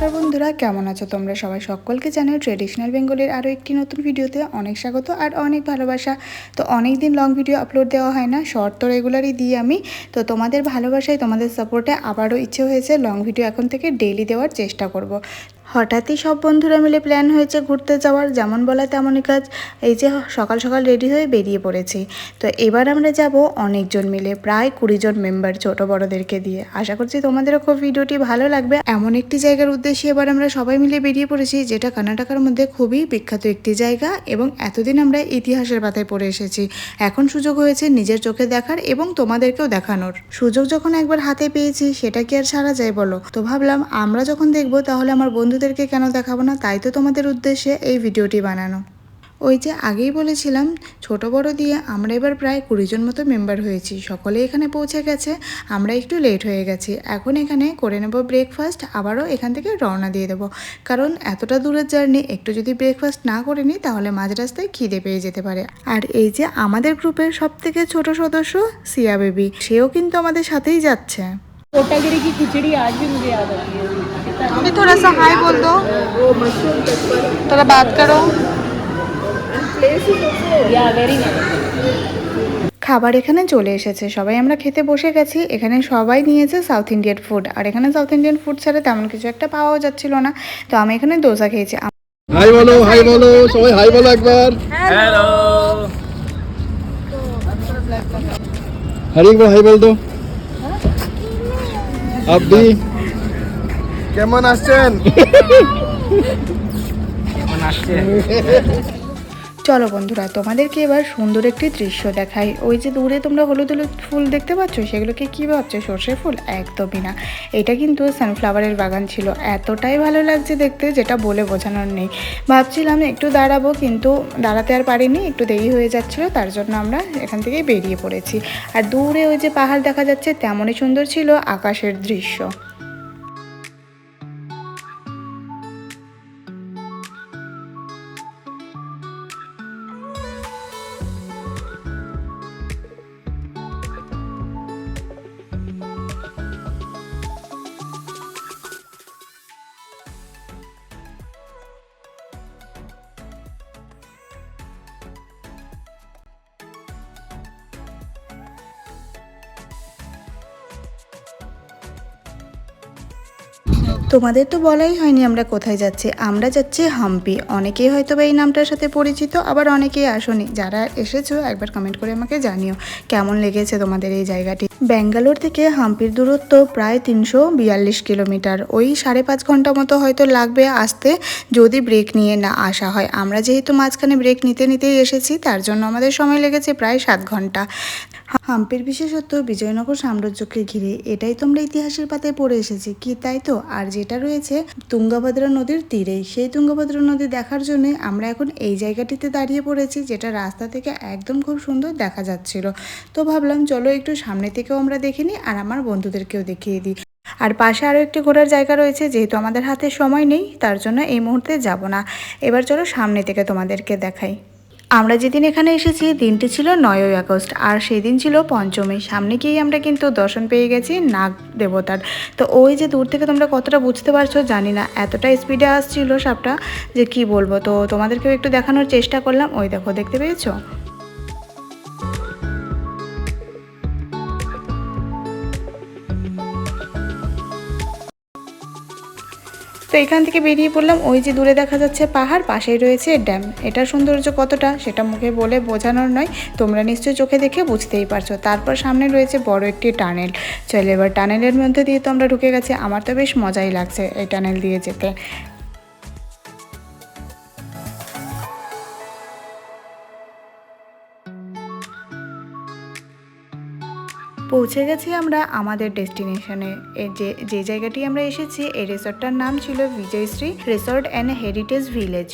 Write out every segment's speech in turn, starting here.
নমস্কার বন্ধুরা, কেমন আছো তোমরা সবাই? সকলকে জানাই ট্রেডিশনাল বেঙ্গলের আরও একটি নতুন ভিডিওতে অনেক স্বাগত আর অনেক ভালোবাসা। তো অনেক দিন লং ভিডিও আপলোড দেওয়া হয় না, শর্ট তো রেগুলারই দিই আমি। তো তোমাদের ভালোবাসায়, তোমাদের সাপোর্টে আবারও ইচ্ছে হয়েছে লং ভিডিও এখন থেকে ডেইলি দেওয়ার চেষ্টা করব। হঠাৎই সব বন্ধুরা মিলে প্ল্যান হয়েছে ঘুরতে যাওয়ার, যেমন বলা তেমনই কাজ। এই যে সকাল সকাল রেডি হয়ে বেরিয়ে পড়েছি। তো এবার আমরা যাব অনেকজন মিলে, প্রায় 20 জন মেম্বার, ছোট বড়দেরকে দিয়ে। আশা করছি তোমাদেরও খুব ভিডিওটি ভালো লাগবে। এমন একটি জায়গার উদ্দেশ্যে এবার আমরা সবাই মিলে বেরিয়ে পড়েছি, যেটা কর্ণাটকের মধ্যে খুবই বিখ্যাত একটি জায়গা এবং এতদিন আমরা ইতিহাসের পাতায় পড়ে এসেছি। এখন সুযোগ হয়েছে নিজের চোখে দেখার এবং তোমাদেরকেও দেখানোর। সুযোগ যখন একবার হাতে পেয়েছি, সেটা কি আর ছাড়া যায় বলো? তো ভাবলাম আমরা যখন দেখবো তাহলে আমার বন্ধুদেরকে কেন দেখাবো না, তাই তো তোমাদের উদ্দেশ্যে এই ভিডিওটি বানানো। ওই যে আগেই বলেছিলাম, ছোট বড় দিয়ে আমরা এবার প্রায় 20 জন মতো মেম্বার হয়েছি। সকলে এখানে পৌঁছে গেছে, আমরা একটু লেট হয়ে গেছি। এখন এখানে করে নেব ব্রেকফাস্ট, আবারও এখান থেকে রওনা দিয়ে দেবো। কারণ এতটা দূরের জার্নি, একটু যদি ব্রেকফাস্ট না করে নিই তাহলে মাঝ রাস্তায় খিদে পেয়ে যেতে পারে। আর এই যে আমাদের গ্রুপের সব থেকে ছোট সদস্য সিয়া বেবি, সেও কিন্তু আমাদের সাথেই যাচ্ছে। कोटागिरी की खिचड़ी आज भी मुझे याद आती है। अभी थोड़ा सा हाय बोल दो, थोड़ा बात करो। या वेरी नाइस। খাবার এখানে চলে এসেছে, সবাই আমরা খেতে বসে গেছি। এখানে সবাই নিয়েছে সাউথ ইন্ডিয়ান ফুড, আর এখানে সাউথ ইন্ডিয়ান ফুড ছাড়া তেমন কিছু একটা পাওয়াও যাচ্ছিল না। তো আমি এখানে দোসা খেয়েছি। হাই বলো, হাই বলো, সবাই হাই বলো একবার। हेलो। হরি বল, হাই বল দো। আপনি কেমন আছেন? চলো বন্ধুরা, তোমাদেরকে এবার সুন্দর একটি দৃশ্য দেখাই। ওই যে দূরে তোমরা হলুদ হলুদ ফুল দেখতে পাচ্ছ, সেগুলোকে কী ভাবছো? সর্ষে ফুল? একদমই না, এটা কিন্তু সানফ্লাওয়ারের বাগান ছিল। এতটাই ভালো লাগছে দেখতে, যেটা বলে বোঝানোর নেই। ভাবছিলাম একটু দাঁড়াবো, কিন্তু দাঁড়াতে আর পারিনি, একটু দেরি হয়ে যাচ্ছিলো, তার জন্য আমরা এখান থেকে বেরিয়ে পড়েছি। আর দূরে ওই যে পাহাড় দেখা যাচ্ছে, তেমনই সুন্দর ছিল আকাশের দৃশ্য। তোমাদের তো বলাই হয়নি আমরা কোথায় যাচ্ছি। আমরা যাচ্ছি হাম্পি। অনেকেই হয়তো বা এই নামটার সাথে পরিচিত, আবার অনেকেই আসনি। যারা এসেছো একবার কমেন্ট করে আমাকে জানিও কেমন লেগেছে তোমাদের এই জায়গাটি। ব্যাঙ্গালোর থেকে হাম্পির দূরত্ব প্রায় 342 কিলোমিটার। ওই 5.5 ঘন্টা মতো হয়তো লাগবে আসতে, যদি ব্রেক নিয়ে না আসা হয়। আমরা যেহেতু মাঝখানে ব্রেক নিতে নিতেই এসেছি, তার জন্য আমাদের সময় লেগেছে প্রায় 7 ঘন্টা। হাম্পির বিশেষত্ব বিজয়নগর সাম্রাজ্যকে ঘিরে, এটাই তোমরা ইতিহাসের পাতায় পড়ে এসেছি কি, তাই তো? আর যেটা রয়েছে তুঙ্গভদ্রা নদীর তীরেই, সেই তুঙ্গভদ্রা নদী দেখার জন্য আমরা এখন এই জায়গাটিতে দাঁড়িয়ে পড়েছি, যেটা রাস্তা থেকে একদম খুব সুন্দর দেখা যাচ্ছিল। তো ভাবলাম চলো একটু সামনে থেকেও আমরা দেখে নিই, আর আমার বন্ধুদেরকেও দেখিয়ে দিই। আর পাশে আরও একটি ঘোরার জায়গা রয়েছে, যেহেতু আমাদের হাতে সময় নেই তার জন্য এই মুহূর্তে যাব না। এবার চলো সামনে থেকে তোমাদেরকে দেখাই। আমরা যেদিন এখানে এসেছি দিনটি ছিল 9ই আগস্ট, আর সেই দিন ছিল পঞ্চমী। সামনে গিয়েই আমরা কিন্তু দর্শন পেয়ে গেছি নাগ দেবতার। তো ওই যে দূর থেকে তোমরা কতটা বুঝতে পারছো জানি না, এতটা স্পিডে আসছিল সাপটা যে কি বলবো। তো তোমাদেরকেও একটু দেখানোর চেষ্টা করলাম। ওই দেখো, দেখতে পেয়েছো? তো এখান থেকে বেরিয়ে পড়লাম। ওই যে দূরে দেখা যাচ্ছে পাহাড়, পাশেই রয়েছে ড্যাম। এটার সৌন্দর্য কতটা সেটা মুখে বলে বোঝানোর নয়, তোমরা নিশ্চয়ই চোখে দেখে বুঝতেই পারছো। তারপর সামনে রয়েছে বড় একটি টানেল। চলে এবার টানেলের মধ্যে দিয়ে তো আমরা ঢুকে গেছি। আমার তো বেশ মজাই লাগছে এই টানেল দিয়ে যেতে। পৌঁছে গেছি আমরা আমাদের ডেস্টিনেশনে। যে জায়গাটি আমরা এসেছি, এই রিসর্টটার নাম ছিল Bijoyshree resort and heritage village.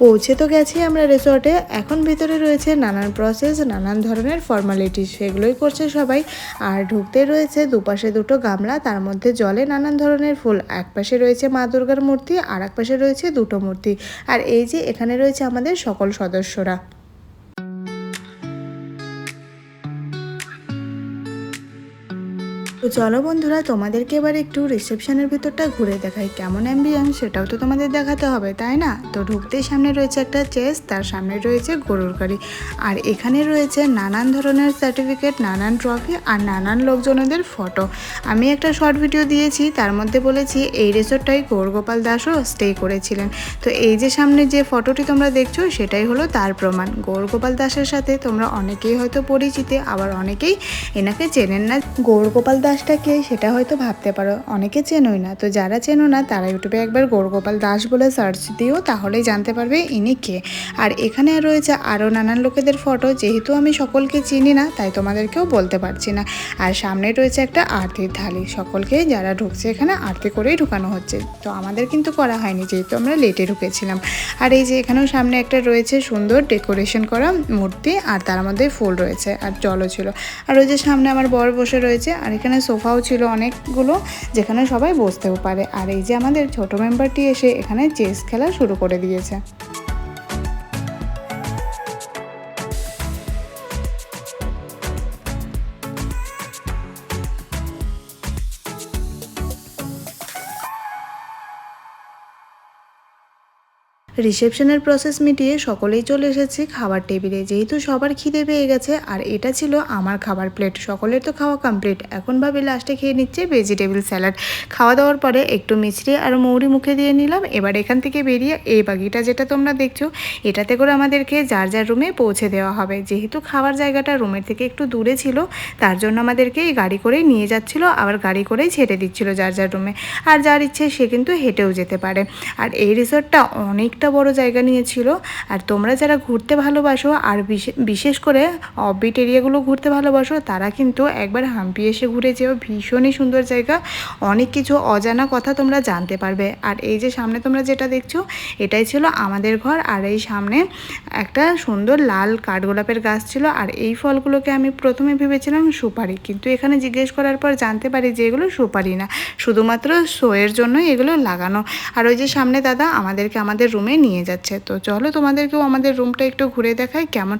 পৌঁছে তো গেছি আমরা রিসর্টে। এখন ভিতরে রয়েছে নানান প্রসেস, নানান ধরনের ফর্মালিটি, সেগুলোই করছে সবাই। আর ঢুকতে রয়েছে দুপাশে দুটো গামলা, তার মধ্যে জলে নানান ধরনের ফুল। এক পাশে রয়েছে মা দুর্গার মূর্তি, আর এক পাশে রয়েছে দুটো মূর্তি। আর এই যে এখানে রয়েছে আমাদের সকল সদস্যরা। তো চলো বন্ধুরা, তোমাদেরকে এবার একটু রিসেপশনের ভিতরটা ঘুরে দেখাই। কেমন অ্যাম্বিয়েন্স সেটাও তো তোমাদের দেখাতে হবে, তাই না? তো ঢুকতেই সামনে রয়েছে একটা চেস, তার সামনে রয়েছে গরুর গাড়ি। আর এখানে রয়েছে নানান ধরনের সার্টিফিকেট, নানান ট্রফি আর নানান লোকজনদের ফটো। আমি একটা শর্ট ভিডিও দিয়েছি, তার মধ্যে বলেছি এই রিসোর্টটাই গৌরগোপাল দাসও স্টে করেছিলেন। তো এই যে সামনে যে ফটোটি তোমরা দেখছো, সেটাই হলো তার প্রমাণ। গৌরগোপাল দাসের সাথে তোমরা অনেকেই হয়তো পরিচিত, আবার অনেকেই এনাকে চেনেন না। গৌরগোপাল দাসটা কে সেটা হয়তো ভাবতে পারো, অনেকে চেনোই না। তো যারা চেনো না তারা ইউটিউবে একবার গৌরগোপাল দাস বলে সার্চ দিও, তাহলেই জানতে পারবে ইনি কে। আর এখানে রয়েছে আরও নানান লোকেদের ফটো। যেহেতু আমি সকলকে চিনি না, তাই তোমাদেরকেও বলতে পারছি না। আর সামনে রয়েছে একটা আরতির থালি, সকলকে যারা ঢুকছে এখানে আরতি করেই ঢুকানো হচ্ছে। তো আমাদের কিন্তু করা হয়নি, যেহেতু আমরা লেটে ঢুকেছিলাম। আর এই যে এখানেও সামনে একটা রয়েছে সুন্দর ডেকোরেশন করা মূর্তি, আর তার মধ্যে ফুল রয়েছে আর জলও ছিল। আর ওই যে সামনে আমার বর বসে রয়েছে, আর এখানে সোফাও ছিল অনেকগুলো, যেখানে সবাই বসতেও পারে। আর এই যে আমাদের ছোট মেম্বারটি এসে এখানে চেস খেলা শুরু করে দিয়েছে। রিসেপশনের প্রসেস মিটিয়ে সকলেই চলে এসেছি খাবার টেবিলে। যেহেতু সবার খিদে পেয়ে গেছে, আর এটা ছিল আমার খাবার প্লেট। সকলের তো খাওয়া কমপ্লিট, এখন ভাবে লাস্টে খেয়ে নিচ্ছে ভেজিটেবল স্যালাড। খাওয়া দাওয়ার পরে একটু মিষ্টি আর মৌরি মুখে দিয়ে নিলাম। এবার এখান থেকে বেরিয়ে এই বাগিটা যেটা তোমরা দেখছো, এটাতে করে আমাদেরকে যার যার রুমে পৌঁছে দেওয়া হবে। যেহেতু খাবার জায়গাটা রুমের থেকে একটু দূরে ছিল, তার জন্য আমাদেরকে এই গাড়ি করেই নিয়ে যাচ্ছিল, আবার গাড়ি করেই ছেড়ে দিচ্ছিল যার যার রুমে। আর যার ইচ্ছে সে কিন্তু হেঁটেও যেতে পারে। আর এই রিসর্টটা অনেকটা বড় জায়গা নিয়েছিল। আর তোমরা যারা ঘুরতে ভালোবাসো, আর বিশেষ করে অফবিট এরিয়াগুলো ঘুরতে ভালোবাসো, তারা কিন্তু একবার হাম্পি এসে ঘুরে যেও। ভীষণই সুন্দর জায়গা, অনেক কিছু অজানা কথা তোমরা জানতে পারবে। আর এই যে সামনে তোমরা যেটা দেখছো, এটাই ছিল আমাদের ঘর। আর এই সামনে একটা সুন্দর লাল কাঠগোলাপের গাছ ছিল। আর এই ফলগুলোকে আমি প্রথমে ভেবেছিলাম সুপারি, কিন্তু এখানে জিজ্ঞেস করার পর জানতে পারি যে এগুলো সুপারি না, শুধুমাত্র শোয়ের জন্যই এগুলো লাগানো। আর ওই যে সামনে দাদা আমাদেরকে আমাদের রুমে নিয়ে যাচ্ছে। তো চলো তোমাদেরকেও আমাদের রুমটা একটু ঘুরে দেখাই কেমন।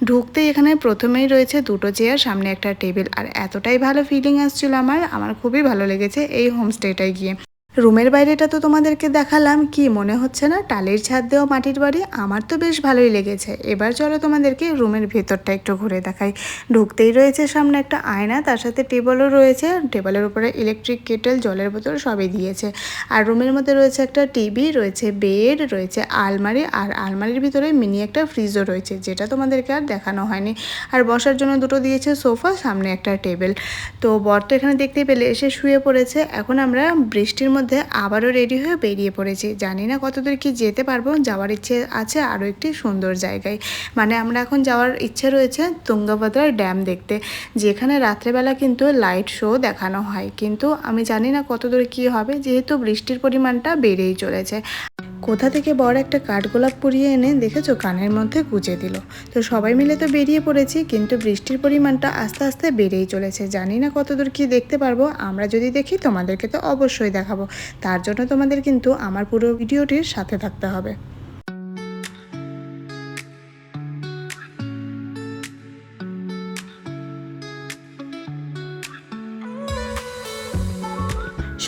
ঢুকতেই এখানে প্রথমেই রয়েছে দুটো চেয়ার, সামনে একটা টেবিল। আর এতটাই ভালো ফিলিং আসছিল আমার খুবই ভালো লেগেছে এই হোমস্টেটায় গিয়ে। রুমের বাইরেটা তো তোমাদেরকে দেখালাম, কি মনে হচ্ছে না টালির ছাদ দেওয়া মাটির বাড়ি? আমার তো বেশ ভালোই লেগেছে। এবার চলো তোমাদেরকে রুমের ভেতরটা একটু ঘুরে দেখাই। ঢুকতেই রয়েছে সামনে একটা আয়না, তার সাথে টেবিলও রয়েছে। টেবিলের উপরে ইলেকট্রিক কেটেল, জলের বোতল সবই দিয়েছে। আর রুমের মধ্যে রয়েছে একটা টিভি, রয়েছে বেড, রয়েছে আলমারি। আর আলমারির ভিতরে মিনি একটা ফ্রিজও রয়েছে, যেটা তোমাদেরকে আর দেখানো হয়নি। আর বসার জন্য দুটো দিয়েছে সোফা, সামনে একটা টেবিল। তো বর তো এখানে দেখতেই পেলে এসে শুয়ে পড়েছে। এখন আমরা বৃষ্টির মধ্যে আবারও রেডি হয়ে বেরিয়ে পড়েছি। জানি না কতদূর কি যেতে পারবো, যাওয়ার ইচ্ছে আছে আরও একটি সুন্দর জায়গায়। মানে আমরা এখন যাওয়ার ইচ্ছে রয়েছে তুঙ্গভদ্রা ড্যাম দেখতে, যেখানে রাত্রেবেলা কিন্তু লাইট শো দেখানো হয়। কিন্তু আমি জানি না কতদূর কি হবে, যেহেতু বৃষ্টির পরিমাণটা বেড়েই চলেছে। কোথা থেকে বড় একটা কাঠগোলাপ পুড়িয়ে এনে দেখেছো কানের মধ্যে গুজে দিল। তো সবাই মিলে তো বেরিয়ে পড়েছি, কিন্তু বৃষ্টির পরিমাণটা আস্তে আস্তে বেড়েই চলেছে। জানি না কতদূর কি দেখতে পারবো। আমরা যদি দেখি তোমাদেরকে তো অবশ্যই দেখাবো। তার জন্য তোমাদের কিন্তু আমার পুরো ভিডিওটির সাথে থাকতে হবে।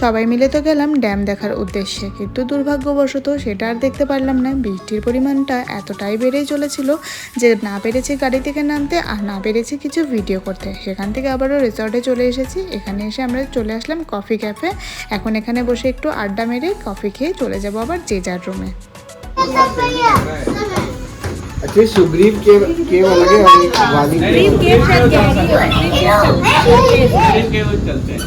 সবাই মিলে তো গেলাম ড্যাম দেখার উদ্দেশ্যে, কিন্তু দুর্ভাগ্যবশত সেটা আর দেখতে পারলাম না। বৃষ্টির পরিমাণটা এতটাই বেড়েই চলেছিল যে না পেরেছি গাড়ি থেকে নামতে, আর না পেরেছি কিছু ভিডিও করতে। সেখান থেকে আবারও রিসর্টে চলে এসেছি। এখানে এসে আমরা চলে আসলাম কফি ক্যাফে। এখন এখানে বসে একটু আড্ডা মেরে কফি খেয়ে চলে যাবো আবার যে যার রুমে। अच्छा सुग्रीव के अलग है और वाली चलते हैं।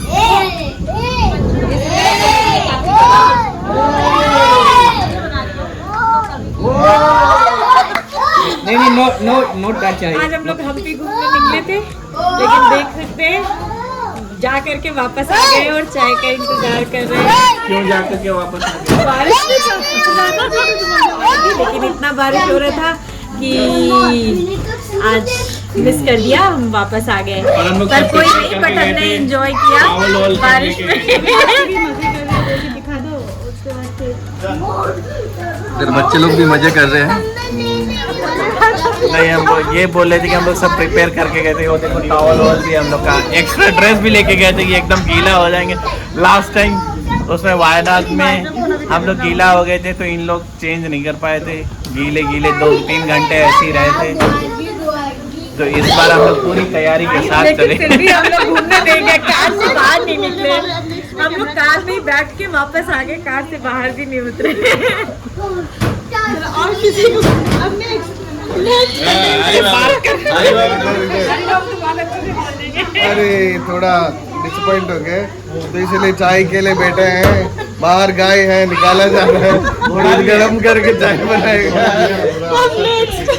नहीं नो टच चाहिए। आज हम लोग हम्पी घूमने निकले थे, लेकिन देख सकते हैं जा करके वापस आ गए और चाय का इंतजार कर रहे हैं। क्यों जा करके वापस आ गए? बारिश लेकिन इतना इतना बारिश हो रहा था कि आज मिस कर दिया, हम वापस आ गए। पर कोई नहीं, बट हमने एंजॉय किया बारिश में। इधर बच्चे लोग भी मजे कर रहे हैं। नहीं, हम लोग ये बोल रहे थे कि हम लोग सब प्रिपेयर करके गए थे। वो देखो टॉवल वॉल भी हम लोग का, एक्स्ट्रा ड्रेस भी लेके गए थे कि एकदम गीला हो जाएंगे। लास्ट टाइम उसमें वायनाड में हम लोग गीला हो गए थे, तो इन लोग चेंज नहीं कर पाए थे, गीले गीले 2-3 घंटे ऐसे ही रहे थे। तो इस बार हम लोग पूरी तैयारी के साथ चले। फिर भी हम लोग घूमने नहीं गए, कार से बाहर नहीं निकले। हम लोग कार में ही बैठ के वापस आ गए, कार से बाहर भी नहीं उतरे। और किसी को अरे थोड़ा डिसअपॉइंट हो गए, तो इसलिए चाय के लिए बैठे हैं। बाहर गाय है, निकाला जा रहा है, दूध गरम करके चाय बनाएगा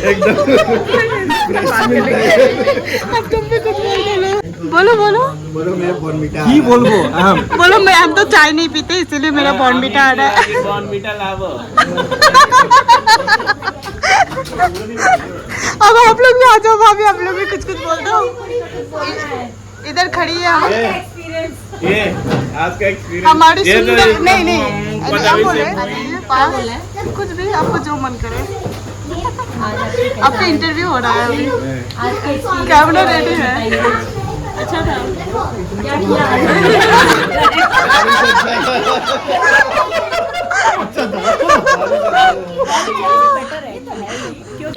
एकदम। बोलो बोलो बोलो मैं बॉर्नविटा बोलो, मैं हम तो चाय नहीं पीते इसीलिए मेरा बॉर्नविटा आ रहा है। अब आप लोग भी आ जाओ, भाभी आप लोग भी कुछ बोल दो। इधर खड़ी है हम, ये आज का एक्सपीरियंस हमारी सुंदर नहीं आप बोले कुछ भी, आपको जो मन करे। आपका इंटरव्यू हो रहा है अभी, कैमरा रेडी है। अच्छा था क्या किया?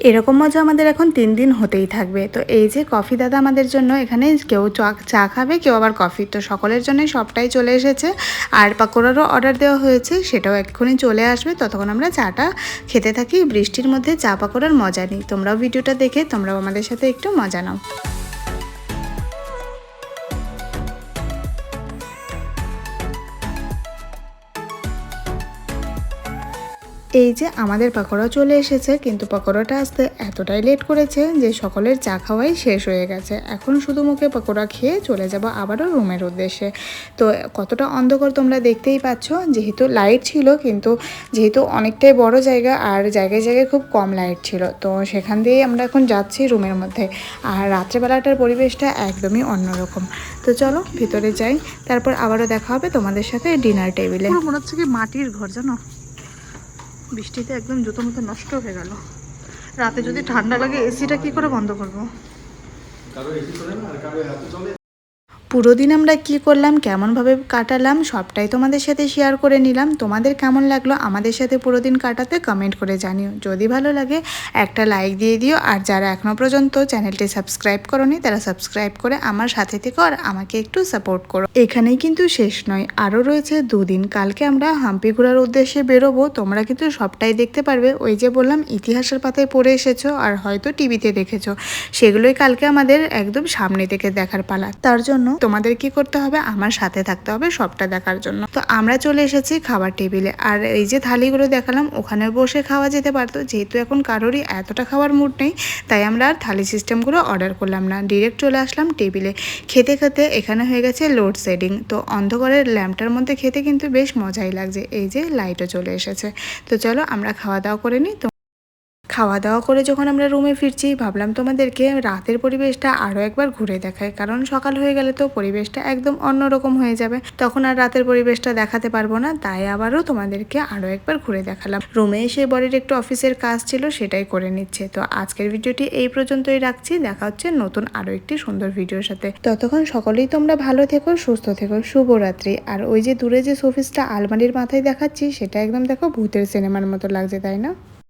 এরকম মজা আমাদের এখন 3 দিন হতেই থাকবে। তো এই যে কফি দাদা আমাদের জন্য এখানে কেউ চা খাবে, কেউ আবার কফি, তো সকলের জন্যই সবটাই চলে এসেছে। আর পাকোড়ারও অর্ডার দেওয়া হয়েছে, সেটাও এক্ষুনি চলে আসবে। ততক্ষণ আমরা চাটা খেতে থাকি, বৃষ্টির মধ্যে চা পাকোড়ার মজা নিই। তোমরাও ভিডিওটা দেখে তোমরাও আমাদের সাথে একটু মজা নাও। এই যে আমাদের পাকোড়া চলে এসেছে, কিন্তু পাকোড়াটা আসতে এতটাই লেট করেছে যে সকলের চা খাওয়াই শেষ হয়ে গেছে। এখন শুধু মুখে পাকোড়া খেয়ে চলে যাব আবারও রুমের উদ্দেশ্যে। তো কতটা অন্ধকার তোমরা দেখতেই পাচ্ছ, যেহেতু লাইট ছিল, কিন্তু যেহেতু অনেকটাই বড় জায়গা আর জায়গায় জায়গায় খুব কম লাইট ছিল, তো সেখান দিয়েই আমরা এখন যাচ্ছি রুমের মধ্যে। আর রাত্রেবেলাটার পরিবেশটা একদমই অন্যরকম। তো চলো ভিতরে যাই, তারপর আবারও দেখা হবে তোমাদের সাথে ডিনার টেবিলে। মনে হচ্ছে কি মাটির ঘর, জানো, বৃষ্টিতে একদম জুতো মতো নষ্ট হয়ে গেল। রাতে যদি ঠান্ডা লাগে এসিটা কি করে বন্ধ করবো? পুরো দিন আমরা কি করলাম, কেমনভাবে কাটালাম, সবটাই তোমাদের সাথে শেয়ার করে নিলাম। তোমাদের কেমন লাগলো আমাদের সাথে পুরো দিন কাটাতে কমেন্ট করে জানিও। যদি ভালো লাগে একটা লাইক দিয়ে দিও, আর যারা এখনও পর্যন্ত চ্যানেলটি সাবস্ক্রাইব করোনি তারা সাবস্ক্রাইব করে আমার সাথে থেকে আর আমাকে একটু সাপোর্ট করো। এখানেই কিন্তু শেষ নয়, আরও রয়েছে 2 দিন। কালকে আমরা হাম্পি ঘোরার উদ্দেশ্যে বেরোবো, তোমরা কিন্তু সবটাই দেখতে পারবে। ওই যে বললাম ইতিহাসের পাতায় পড়ে এসেছো আর হয়তো টিভিতে দেখেছো, সেগুলোই কালকে আমাদের একদম সামনে থেকে দেখার পালা। তার জন্য তোমাদের কি করতে হবে, আমার সাথে থাকতে হবে সবটা দেখার জন্য। তো আমরা চলে এসেছি খাবার টেবিলে, আর এই যে থালিগুলো দেখালাম ওখানে বসে খাওয়া যেতে পারতো, যেহেতু এখন কারোরই এতটা খাওয়ার মুড নেই, তাই আমরা আর থালি সিস্টেমগুলো অর্ডার করলাম না, ডিরেক্ট চলে আসলাম টেবিলে। খেতে খেতে এখানে হয়ে গেছে লোডশেডিং, তো অন্ধকারের ল্যাম্পটার মধ্যে খেতে কিন্তু বেশ মজাই লাগছে। এই যে লাইটও চলে এসেছে। তো চলো আমরা খাওয়া দাওয়া করে নিই। খাওয়া দাওয়া করে যখন আমরা রুমে ফিরছি, ভাবলাম তোমাদেরকে রাতের পরিবেশটা আরও একবার ঘুরে দেখাই, কারণ সকাল হয়ে গেলে তো পরিবেশটা একদম অন্যরকম হয়ে যাবে, তখন আর রাতের পরিবেশটা দেখাতে পারবো না। তাই আবারও তোমাদেরকে আরও একবার ঘুরে দেখালাম। রুমে এসে বরের একটু অফিসের কাজ ছিল, সেটাই করে নিচ্ছে। তো আজকের ভিডিওটি এই পর্যন্তই রাখছি, দেখা হচ্ছে নতুন আরও একটি সুন্দর ভিডিওর সাথে। ততক্ষণ সকলেই তোমরা ভালো থেকো, সুস্থ থেকো, শুভরাত্রি। আর ওই যে দূরে যে শোপিসটা আলমারির মাথায় দেখাচ্ছি, সেটা একদম দেখো ভূতের সিনেমার মতো লাগছে, তাই না?